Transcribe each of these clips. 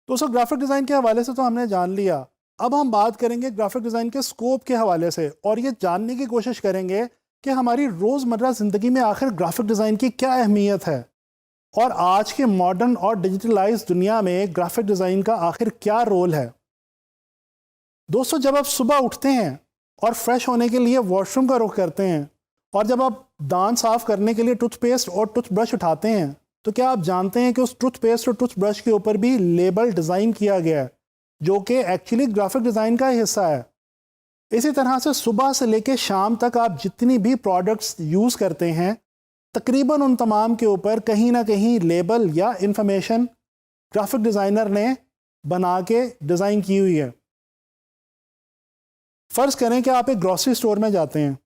दोस्तों graphic design के हवाले से तो हमने जान लिया। अब हम बात करेंगे ग्राफिक डिज़ाइन के स्कोप के हवाले से और ये जानने की कोशिश करेंगे कि हमारी रोज़मर्रा ज़िंदगी में आखिर ग्राफिक डिज़ाइन की क्या अहमियत है और आज के मॉडर्न और डिजिटलाइज दुनिया में ग्राफिक डिज़ाइन का आखिर क्या रोल है। दोस्तों जब आप सुबह उठते हैं और फ्रेश होने के लिए वॉशरूम का रुख करते हैं और जब आप दांत साफ करने के लिए टूथपेस्ट और टूथब्रश उठाते हैं तो क्या आप जानते हैं कि उस टूथपेस्ट और टूथब्रश के ऊपर भी लेबल डिज़ाइन किया गया है जो कि एक्चुअली ग्राफिक डिज़ाइन का हिस्सा है। इसी तरह से सुबह से लेकर शाम तक आप जितनी भी प्रोडक्ट्स यूज़ करते हैं तकरीबन उन तमाम के ऊपर कहीं ना कहीं लेबल या इंफॉर्मेशन ग्राफिक डिज़ाइनर ने बना के डिज़ाइन की हुई है। फ़र्ज़ करें कि आप एक ग्रॉसरी स्टोर में जाते हैं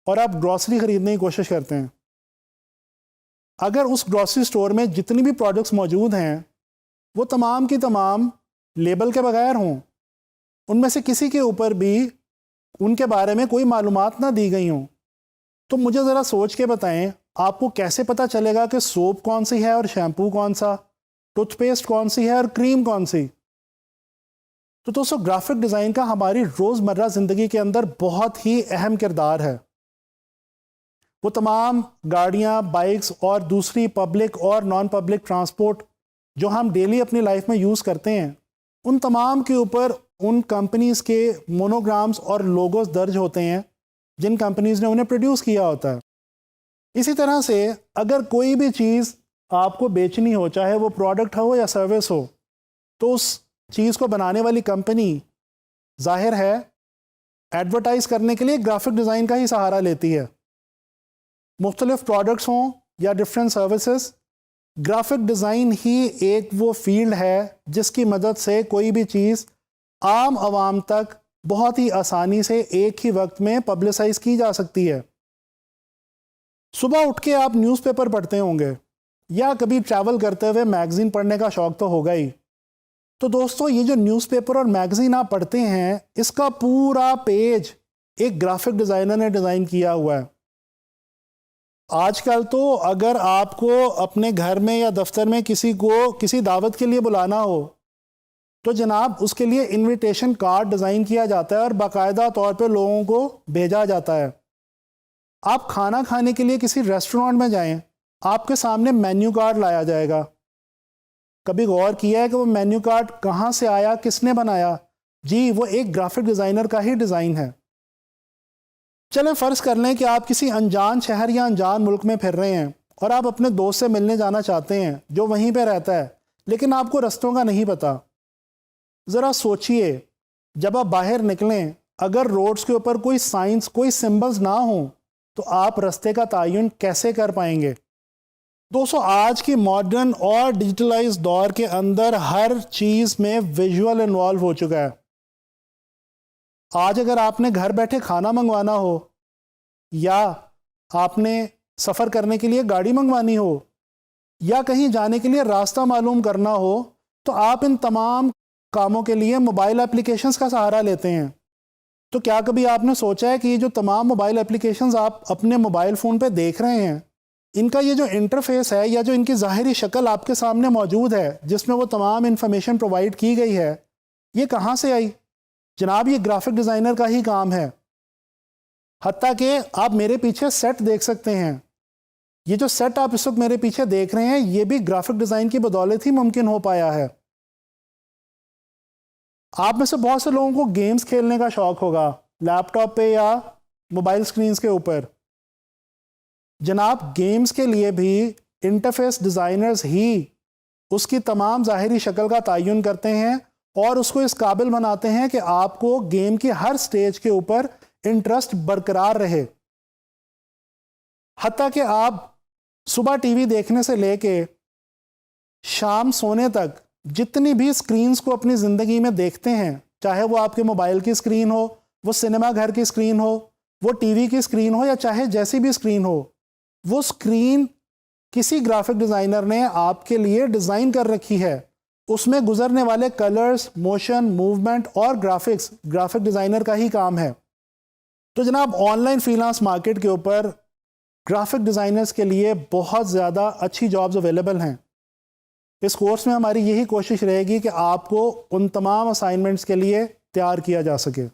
और आप ग्रॉसरी ख़रीदने की कोशिश करते हैं। अगर उस ग्रॉसरी स्टोर में जितनी भी प्रोडक्ट्स मौजूद हैं वो तमाम की तमाम लेबल के बगैर हों, उनमें से किसी के ऊपर भी उनके बारे में कोई मालूमात ना दी गई हों, तो मुझे ज़रा सोच के बताएं आपको कैसे पता चलेगा कि सोप कौन सी है और शैम्पू कौन सा, टूथपेस्ट कौन सी है और क्रीम कौन सी। तो दोस्तों ग्राफिक डिज़ाइन का हमारी रोज़मर्रा ज़िंदगी के अंदर बहुत ही अहम किरदार है। वो तमाम गाड़ियाँ, बाइक्स और दूसरी पब्लिक और नॉन पब्लिक ट्रांसपोर्ट जो हम डेली अपनी लाइफ में यूज़ करते हैं उन तमाम के ऊपर उन कंपनीज़ के मोनोग्राम्स और लोगोस दर्ज होते हैं जिन कंपनीज़ ने उन्हें प्रोड्यूस किया होता है। इसी तरह से अगर कोई भी चीज़ आपको बेचनी हो, चाहे वो प्रोडक्ट हो या सर्विस हो, तो उस चीज़ को बनाने वाली कंपनी जाहिर है एडवर्टाइज़ करने के लिए ग्राफिक डिज़ाइन का ही सहारा लेती है। मुख्तलिफ प्रोडक्ट्स हों या डिफरेंट सर्विसेज, ग्राफिक डिज़ाइन ही एक वो फील्ड है जिसकी मदद से कोई भी चीज़ आम आवाम तक बहुत ही आसानी से एक ही वक्त में पब्लिसाइज की जा सकती है। सुबह उठ के आप न्यूज़पेपर पढ़ते होंगे या कभी ट्रैवल करते हुए मैगज़ीन पढ़ने का शौक़ तो होगा ही। तो दोस्तों ये जो न्यूज़पेपर और मैगज़ीन आप पढ़ते हैं इसका पूरा पेज एक ग्राफिक डिज़ाइनर ने डिज़ाइन किया हुआ है। आजकल तो अगर आपको अपने घर में या दफ्तर में किसी को किसी दावत के लिए बुलाना हो तो जनाब उसके लिए इनविटेशन कार्ड डिज़ाइन किया जाता है और बाकायदा तौर पे लोगों को भेजा जाता है। आप खाना खाने के लिए किसी रेस्टोरेंट में जाएं, आपके सामने मेन्यू कार्ड लाया जाएगा। कभी गौर किया है कि वो मेन्यू कार्ड कहाँ से आया, किसने बनाया? जी वो एक ग्राफिक डिज़ाइनर का ही डिज़ाइन है। चलें फ़र्ज़ कर लें कि आप किसी अनजान शहर या अनजान मुल्क में फिर रहे हैं और आप अपने दोस्त से मिलने जाना चाहते हैं जो वहीं पे रहता है, लेकिन आपको रस्तों का नहीं पता। ज़रा सोचिए जब आप बाहर निकलें अगर रोड्स के ऊपर कोई साइंस, कोई सिंबल्स ना हों तो आप रास्ते का तयन कैसे कर पाएंगे। दोस्तों आज की मॉडर्न और डिजिटलाइज दौर के अंदर हर चीज़ में विजुअल इन्वॉल्व हो चुका है। आज अगर आपने घर बैठे खाना मंगवाना हो या आपने सफ़र करने के लिए गाड़ी मंगवानी हो या कहीं जाने के लिए रास्ता मालूम करना हो तो आप इन तमाम कामों के लिए मोबाइल एप्लीकेशंस का सहारा लेते हैं। तो क्या कभी आपने सोचा है कि ये जो तमाम मोबाइल एप्लीकेशंस आप अपने मोबाइल फ़ोन पे देख रहे हैं इनका ये जो इंटरफेस है या जो इनकी ज़ाहिरी शक्ल आपके सामने मौजूद है जिसमें वो तमाम इंफॉर्मेशन प्रोवाइड की गई है, ये कहाँ से आई? जनाब ये ग्राफिक डिज़ाइनर का ही काम है। हत्ता कि आप मेरे पीछे सेट देख सकते हैं, ये जो सेट आप इस वक्त मेरे पीछे देख रहे हैं ये भी ग्राफिक डिज़ाइन की बदौलत ही मुमकिन हो पाया है। आप में से बहुत से लोगों को गेम्स खेलने का शौक़ होगा लैपटॉप पे या मोबाइल स्क्रीन्स के ऊपर। जनाब गेम्स के लिए भी इंटरफेस डिज़ाइनर्स ही उसकी तमाम ज़ाहिरी शक्ल का तयन करते हैं और उसको इस काबिल बनाते हैं कि आपको गेम की हर स्टेज के ऊपर इंटरेस्ट बरकरार रहे। हत्ता कि आप सुबह टीवी देखने से लेके शाम सोने तक जितनी भी स्क्रीन्स को अपनी ज़िंदगी में देखते हैं, चाहे वो आपके मोबाइल की स्क्रीन हो, वो सिनेमा घर की स्क्रीन हो, वो टीवी की स्क्रीन हो, या चाहे जैसी भी स्क्रीन हो, वो स्क्रीन किसी ग्राफिक डिज़ाइनर ने आपके लिए डिज़ाइन कर रखी है। उसमें गुजरने वाले कलर्स, मोशन, मूवमेंट और ग्राफिक्स ग्राफिक डिज़ाइनर का ही काम है। तो जनाब, ऑनलाइन फ्रीलांस मार्केट के ऊपर ग्राफिक डिज़ाइनर्स के लिए बहुत ज़्यादा अच्छी जॉब्स अवेलेबल हैं। इस कोर्स में हमारी यही कोशिश रहेगी कि आपको उन तमाम असाइनमेंट्स के लिए तैयार किया जा सके।